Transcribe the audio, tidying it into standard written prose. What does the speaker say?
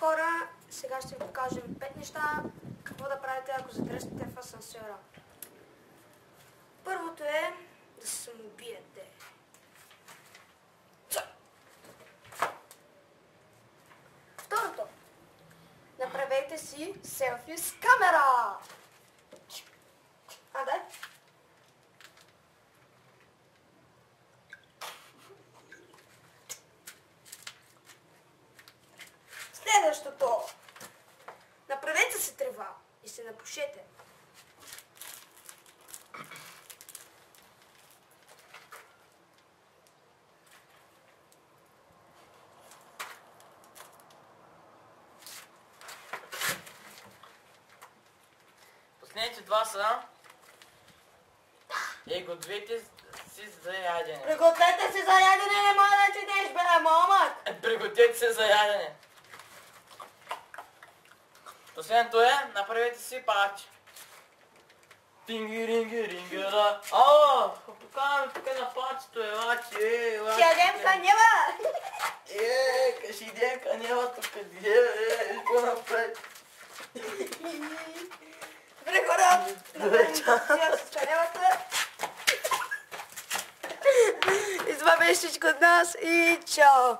хора, сега ще ви покажем 5 неща, какво да правите, ако задръстите в асансьора. Първото е да се самоубиете. Второто, направете си селфи с камера. Дай. Следващото. Направете се трева и се напушете. Последните два са пригответе си за ядене. Пригответе се за ядене, не може да четеш, бе, момък! Пригответе се за ядене. Последното е, направете си парче. Тинги-ринги-рингера. Покажаме тук на парчето, елачи, елачи. Ще ядем канева! Ще идем канева тук, какво направи? Добре, хора! Направим с каневата. И това беше всичко от нас и чао!